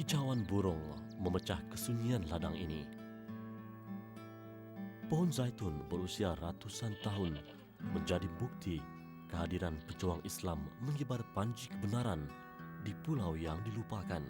Kicauan burung memecah kesunyian ladang ini. Pohon zaitun berusia ratusan tahun menjadi bukti kehadiran pejuang Islam mengibar panji kebenaran di pulau yang dilupakan.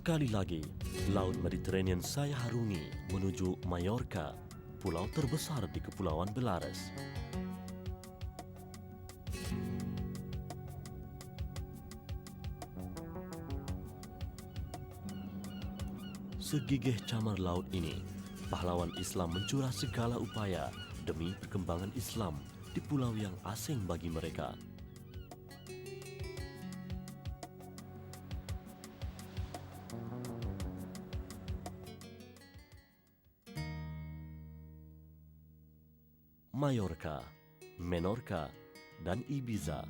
Sekali lagi, Laut Mediterranean saya harungi menuju Mallorca, pulau terbesar di Kepulauan Baleares. Segigih camar laut ini, pahlawan Islam mencurah segala upaya demi perkembangan Islam di pulau yang asing bagi mereka. Mallorca, Menorca, dan Ibiza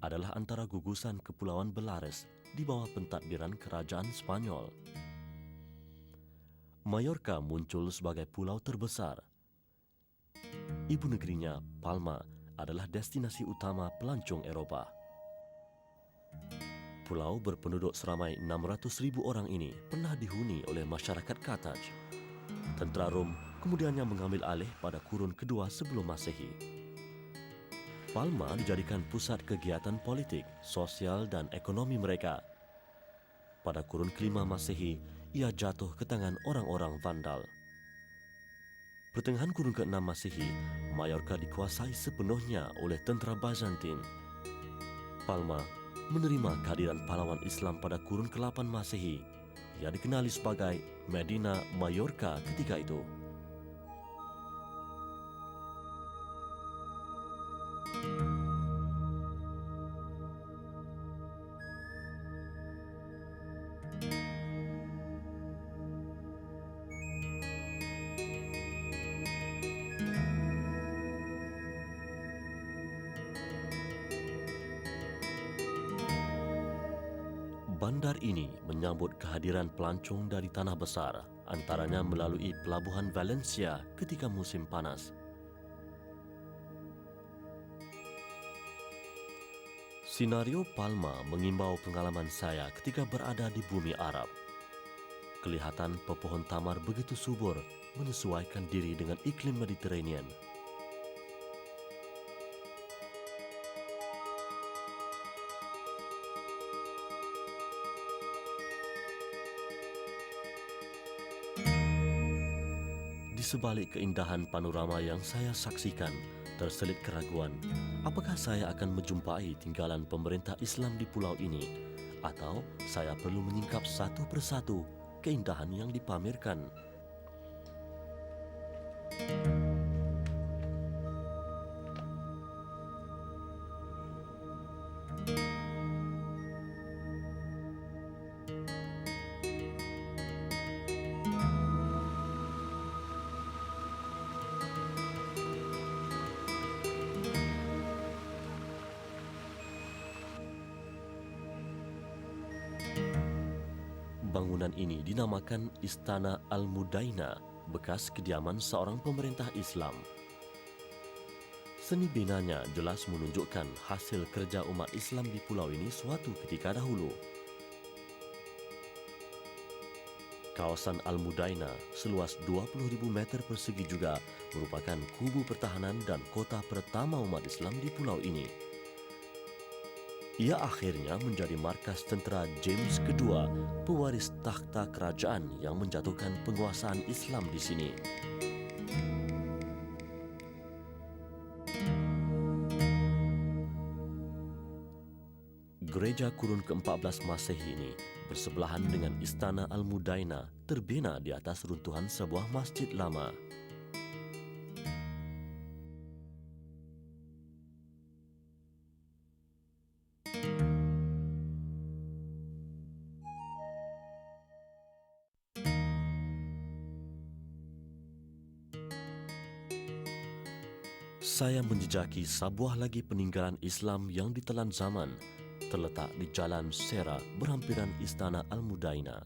adalah antara gugusan Kepulauan Baleares di bawah pentadbiran Kerajaan Spanyol. Mallorca muncul sebagai pulau terbesar. Ibu negerinya, Palma, adalah destinasi utama pelancong Eropah. Pulau berpenduduk seramai 600,000 orang ini pernah dihuni oleh masyarakat Kartaj. Tentera Rom kemudiannya mengambil alih pada kurun kedua sebelum Masehi. Palma dijadikan pusat kegiatan politik, sosial dan ekonomi mereka. Pada kurun kelima Masehi, ia jatuh ke tangan orang-orang Vandal. Pertengahan kurun ke-6 Masehi, Mallorca dikuasai sepenuhnya oleh tentera Byzantine. Palma menerima kehadiran pahlawan Islam pada kurun ke-8 Masehi. Ia dikenali sebagai Medina Mallorca ketika itu. Bandar ini menyambut kehadiran pelancong dari tanah besar, antaranya melalui pelabuhan Valencia ketika musim panas. Senario Palma mengimbau pengalaman saya ketika berada di bumi Arab. Kelihatan pepohon tamar begitu subur menyesuaikan diri dengan iklim Mediterranean. Di sebalik keindahan panorama yang saya saksikan, terselit keraguan, apakah saya akan menjumpai tinggalan pemerintah Islam di pulau ini, atau saya perlu menyingkap satu persatu keindahan yang dipamerkan. Bangunan ini dinamakan Istana Al-Mudaina, bekas kediaman seorang pemerintah Islam. Seni binanya jelas menunjukkan hasil kerja umat Islam di pulau ini suatu ketika dahulu. Kawasan Al-Mudaina seluas 20,000 meter persegi juga merupakan kubu pertahanan dan kota pertama umat Islam di pulau ini. Ia akhirnya menjadi markas tentera James II, pewaris takhta kerajaan yang menjatuhkan penguasaan Islam di sini. Gereja kurun ke-14 Masehi ini bersebelahan dengan Istana Al-Mudaina terbina di atas runtuhan sebuah masjid lama. Saya menjejaki sebuah lagi peninggalan Islam yang ditelan zaman, terletak di Jalan Sera berhampiran Istana Al-Mudaina.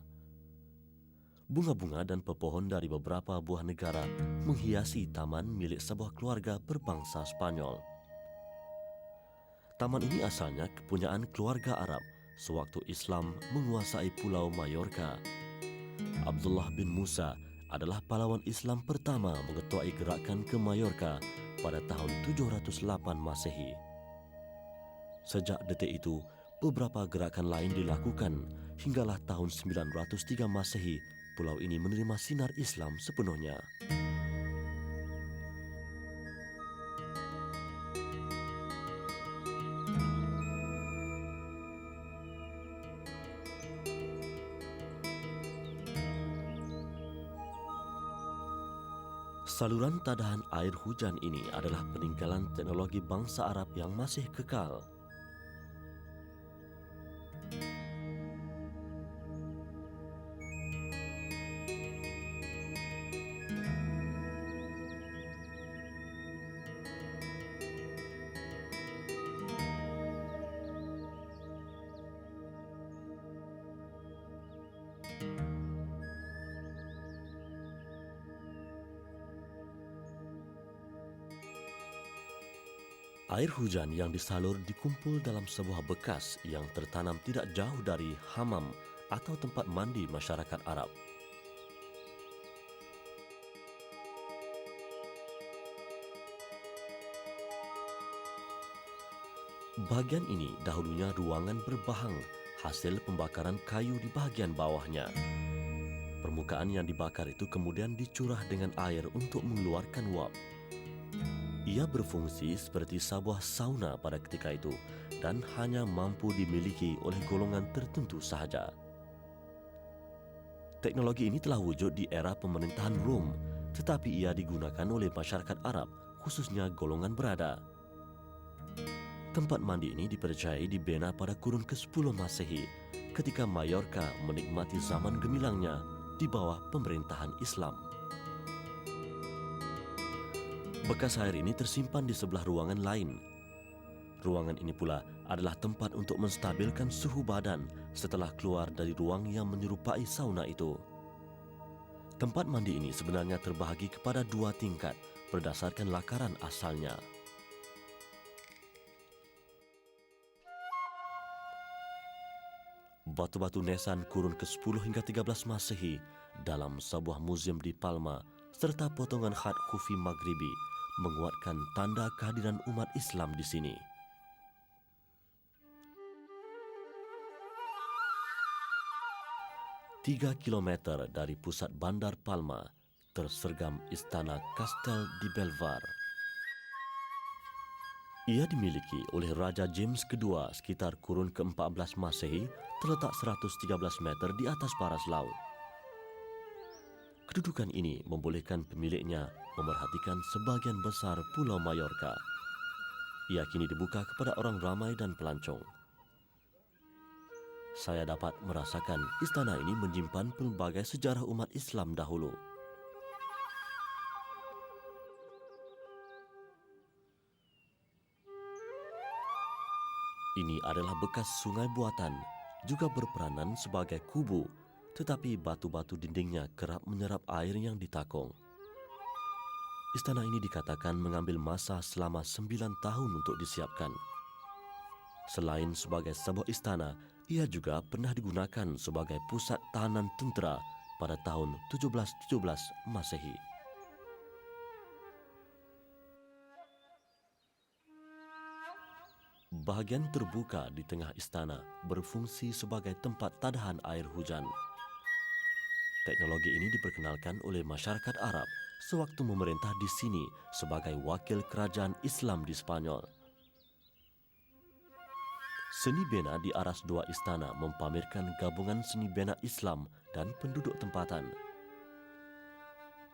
Bunga-bunga dan pepohon dari beberapa buah negara menghiasi taman milik sebuah keluarga berbangsa Spanyol. Taman ini asalnya kepunyaan keluarga Arab sewaktu Islam menguasai Pulau Mallorca. Abdullah bin Musa adalah pahlawan Islam pertama mengetuai gerakan ke Mallorca pada tahun 708 Masehi. Sejak detik itu, beberapa gerakan lain dilakukan hinggalah tahun 903 Masehi, pulau ini menerima sinar Islam sepenuhnya. Saluran tadahan air hujan ini adalah peninggalan teknologi bangsa Arab yang masih kekal. Air hujan yang disalur dikumpul dalam sebuah bekas yang tertanam tidak jauh dari hammam atau tempat mandi masyarakat Arab. Bahagian ini dahulunya ruangan berbahang hasil pembakaran kayu di bahagian bawahnya. Permukaan yang dibakar itu kemudian dicurah dengan air untuk mengeluarkan uap. Ia berfungsi seperti sebuah sauna pada ketika itu dan hanya mampu dimiliki oleh golongan tertentu sahaja. Teknologi ini telah wujud di era pemerintahan Rom, tetapi ia digunakan oleh masyarakat Arab, khususnya golongan berada. Tempat mandi ini dipercayai dibina pada kurun ke-10 Masehi ketika Mallorca menikmati zaman gemilangnya di bawah pemerintahan Islam. Bekas air ini tersimpan di sebelah ruangan lain. Ruangan ini pula adalah tempat untuk menstabilkan suhu badan setelah keluar dari ruang yang menyerupai sauna itu. Tempat mandi ini sebenarnya terbahagi kepada 2 tingkat berdasarkan lakaran asalnya. Batu-batu nesan kurun ke-10 hingga 13 Masehi dalam sebuah museum di Palma serta potongan khat Kufi Maghribi menguatkan tanda kehadiran umat Islam di sini. Tiga kilometer dari pusat bandar Palma tersergam istana Castel di Belvar. Ia dimiliki oleh Raja James II sekitar kurun ke-14 Masehi, terletak 113 meter di atas paras laut. Kedudukan ini membolehkan pemiliknya memerhatikan sebagian besar Pulau Mallorca. Ia kini dibuka kepada orang ramai dan pelancong. Saya dapat merasakan istana ini menyimpan pelbagai sejarah umat Islam dahulu. Ini adalah bekas sungai buatan, juga berperanan sebagai kubu, tetapi batu-batu dindingnya kerap menyerap air yang ditakung. Istana ini dikatakan mengambil masa selama 9 tahun untuk disiapkan. Selain sebagai sebuah istana, ia juga pernah digunakan sebagai pusat tahanan tentera pada tahun 1717 Masehi. Bahagian terbuka di tengah istana berfungsi sebagai tempat tadahan air hujan. Teknologi ini diperkenalkan oleh masyarakat Arab sewaktu memerintah di sini sebagai wakil kerajaan Islam di Spanyol. Seni bena di aras dua istana mempamerkan gabungan seni bena Islam dan penduduk tempatan.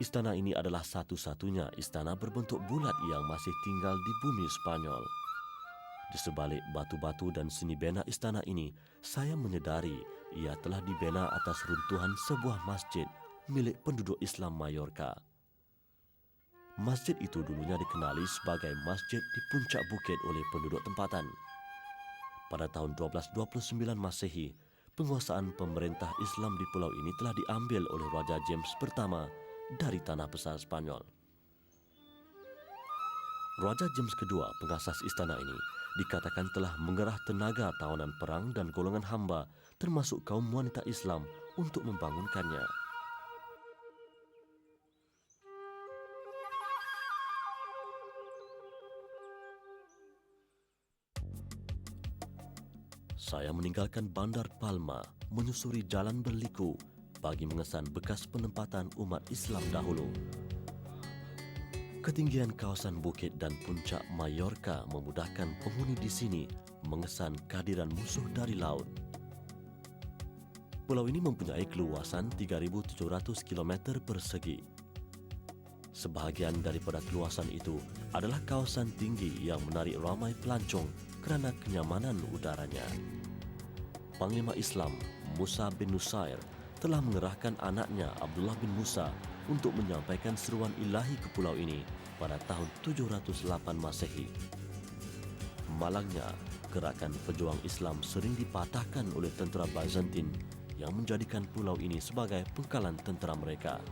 Istana ini adalah satu-satunya istana berbentuk bulat yang masih tinggal di bumi Spanyol. Di sebalik batu-batu dan seni bena istana ini, saya menyedari ia telah dibena atas runtuhan sebuah masjid milik penduduk Islam Mallorca. Masjid itu dulunya dikenali sebagai masjid di puncak bukit oleh penduduk tempatan. Pada tahun 1229 Masehi, penguasaan pemerintah Islam di pulau ini telah diambil oleh Raja James pertama dari tanah besar Spanyol. Raja James kedua, pengasas istana ini, dikatakan telah mengerah tenaga tawanan perang dan golongan hamba, termasuk kaum wanita Islam, untuk membangunkannya. Saya meninggalkan Bandar Palma, menyusuri jalan berliku bagi mengesan bekas penempatan umat Islam dahulu. Ketinggian kawasan bukit dan puncak Mallorca memudahkan penghuni di sini mengesan kehadiran musuh dari laut. Pulau ini mempunyai keluasan 3.700 km persegi. Sebahagian daripada keluasan itu adalah kawasan tinggi yang menarik ramai pelancong kerana kenyamanan udaranya. Panglima Islam Musa bin Nusair telah mengerahkan anaknya Abdullah bin Musa untuk menyampaikan seruan ilahi ke pulau ini pada tahun 708 Masehi. Malangnya, gerakan pejuang Islam sering dipatahkan oleh tentera Byzantine yang menjadikan pulau ini sebagai pengkalan tentera mereka.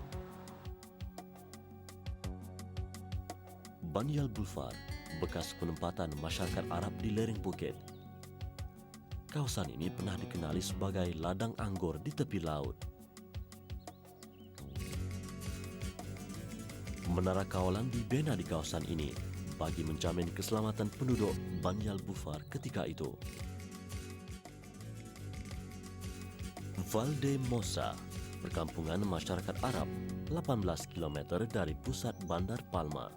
Bani al-Bulfar, bekas penempatan masyarakat Arab di lereng bukit. Kawasan ini pernah dikenali sebagai ladang anggur di tepi laut. Menara kawalan dibina di kawasan ini bagi menjamin keselamatan penduduk Bani al-Bulfar ketika itu. Valdemosa, perkampungan masyarakat Arab, 18 km dari pusat Bandar Palma.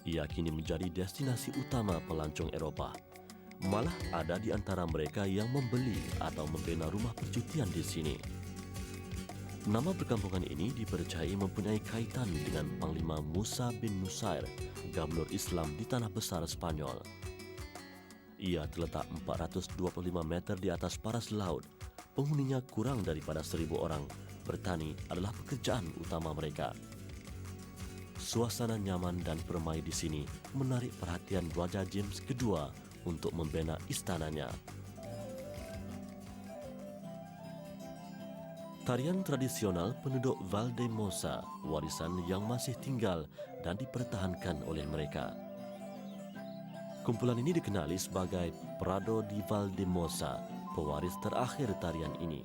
Ia kini menjadi destinasi utama pelancong Eropah. Malah ada di antara mereka yang membeli atau membina rumah percutian di sini. Nama perkampungan ini dipercayai mempunyai kaitan dengan Panglima Musa bin Nusair, gubernur Islam di tanah besar Spanyol. Ia terletak 425 meter di atas paras laut. Penghuninya kurang daripada 1.000 orang. Bertani adalah pekerjaan utama mereka. Suasana nyaman dan permai di sini menarik perhatian Raja James kedua untuk membina istananya. Tarian tradisional penduduk Valdemosa, warisan yang masih tinggal dan dipertahankan oleh mereka. Kumpulan ini dikenali sebagai Prado di Valdemosa, pewaris terakhir tarian ini.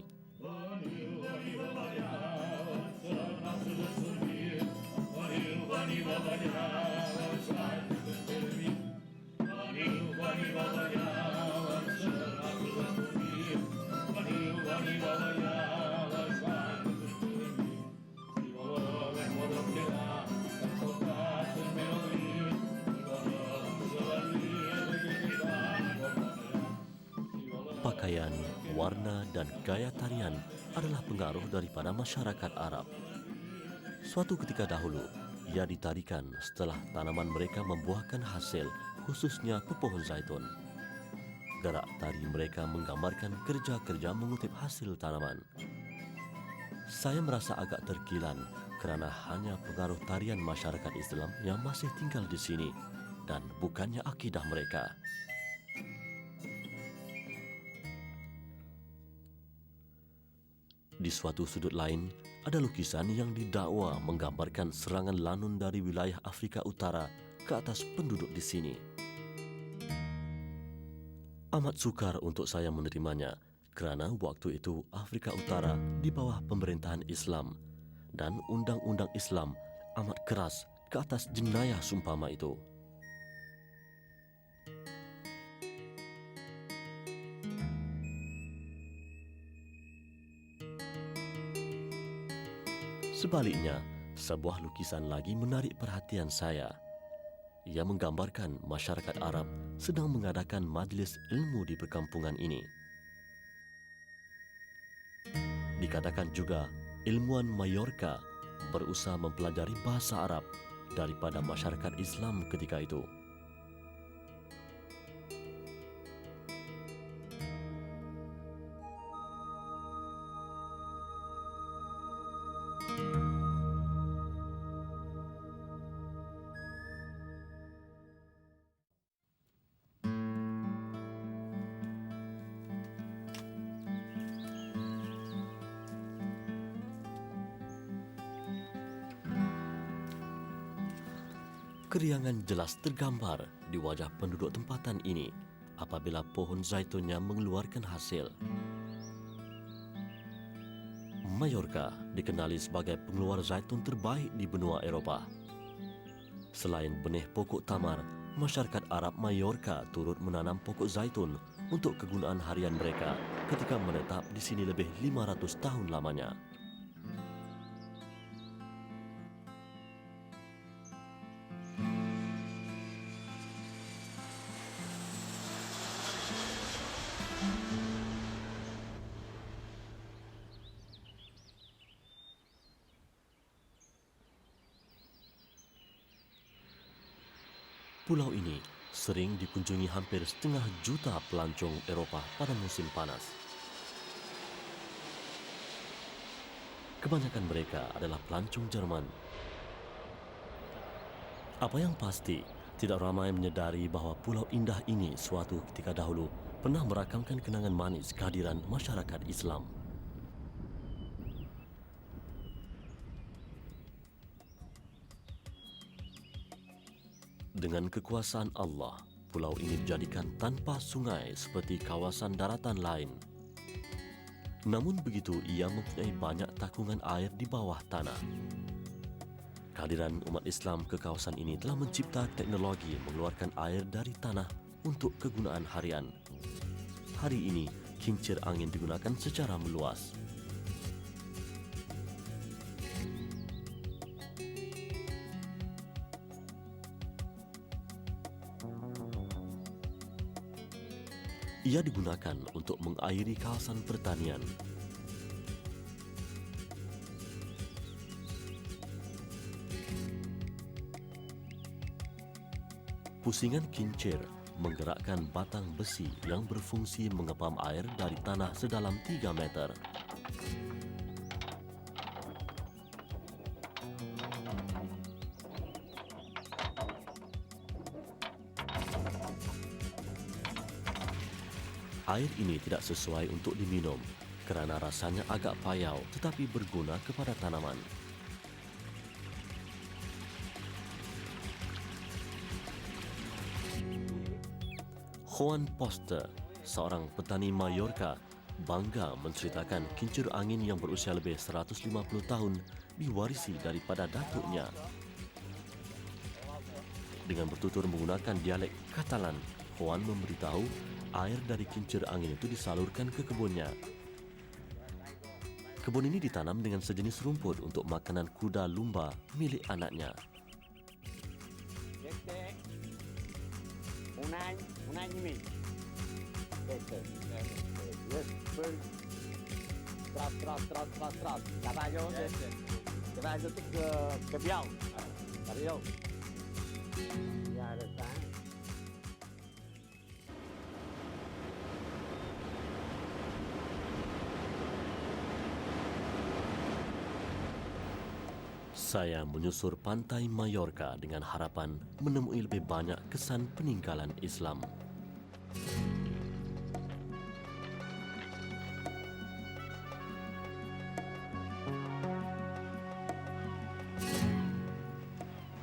Pakaian, warna dan gaya tarian adalah pengaruh daripada masyarakat Arab. Suatu ketika dahulu, ia ditarikan setelah tanaman mereka membuahkan hasil, khususnya pepohon zaitun. Gerak tari mereka menggambarkan kerja-kerja mengutip hasil tanaman. Saya merasa agak terkilan kerana hanya pengaruh tarian masyarakat Islam yang masih tinggal di sini dan bukannya akidah mereka. Di suatu sudut lain, ada lukisan yang didakwa menggambarkan serangan lanun dari wilayah Afrika Utara ke atas penduduk di sini. Amat sukar untuk saya menerimanya kerana waktu itu Afrika Utara di bawah pemerintahan Islam dan undang-undang Islam amat keras ke atas jenayah sumpama itu. Sebaliknya, sebuah lukisan lagi menarik perhatian saya. Ia menggambarkan masyarakat Arab sedang mengadakan majlis ilmu di perkampungan ini. Dikatakan juga ilmuwan Mallorca berusaha mempelajari bahasa Arab daripada masyarakat Islam ketika itu. Keriangan jelas tergambar di wajah penduduk tempatan ini apabila pohon zaitunnya mengeluarkan hasil. Mallorca dikenali sebagai pengeluar zaitun terbaik di benua Eropah. Selain benih pokok tamar, masyarakat Arab Mallorca turut menanam pokok zaitun untuk kegunaan harian mereka ketika menetap di sini lebih 500 tahun lamanya. Pulau ini sering dikunjungi hampir 1,5 juta pelancong Eropah pada musim panas. Kebanyakan mereka adalah pelancong Jerman. Apa yang pasti, tidak ramai menyedari bahawa pulau indah ini suatu ketika dahulu pernah merakamkan kenangan manis kehadiran masyarakat Islam. Dengan kekuasaan Allah, pulau ini dijadikan tanpa sungai seperti kawasan daratan lain. Namun begitu, ia mempunyai banyak takungan air di bawah tanah. Kehadiran umat Islam ke kawasan ini telah mencipta teknologi mengeluarkan air dari tanah untuk kegunaan harian. Hari ini, kincir angin digunakan secara meluas. Ia digunakan untuk mengairi kawasan pertanian. Pusingan kincir menggerakkan batang besi yang berfungsi mengepam air dari tanah sedalam 3 meter. Air ini tidak sesuai untuk diminum kerana rasanya agak payau tetapi berguna kepada tanaman. Juan Poster, seorang petani Mallorca, bangga menceritakan kincir angin yang berusia lebih 150 tahun diwarisi daripada datuknya. Dengan bertutur menggunakan dialek Katalan, Juan memberitahu air dari kincir angin itu disalurkan ke kebunnya. Kebun ini ditanam dengan sejenis rumput untuk makanan kuda lumba milik anaknya. Un año y medio. Tras. Caballo ke Biau. Caballo. Ya está. Saya menyusur pantai Mallorca dengan harapan menemui lebih banyak kesan peninggalan Islam.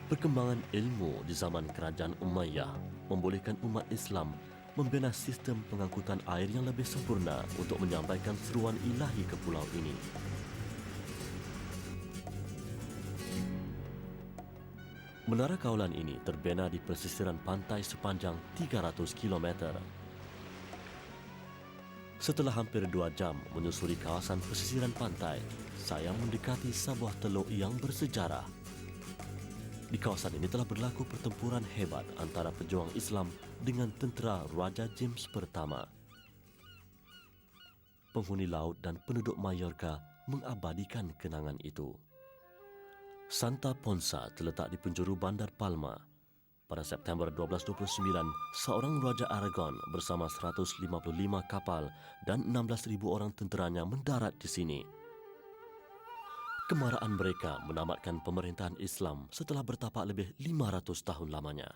Perkembangan ilmu di zaman kerajaan Umayyah membolehkan umat Islam membina sistem pengangkutan air yang lebih sempurna untuk menyampaikan seruan ilahi ke pulau ini. Menara Kaulan ini terbina di pesisiran pantai sepanjang 300 km. Setelah hampir 2 jam menyusuri kawasan pesisiran pantai, saya mendekati sebuah teluk yang bersejarah. Di kawasan ini telah berlaku pertempuran hebat antara pejuang Islam dengan tentera Raja James pertama. Penghuni laut dan penduduk Mallorca mengabadikan kenangan itu. Santa Ponsa terletak di penjuru Bandar Palma. Pada September 1229, seorang Raja Aragon bersama 155 kapal dan 16,000 orang tenteranya mendarat di sini. Kemarahan mereka menamatkan pemerintahan Islam setelah bertapak lebih 500 tahun lamanya.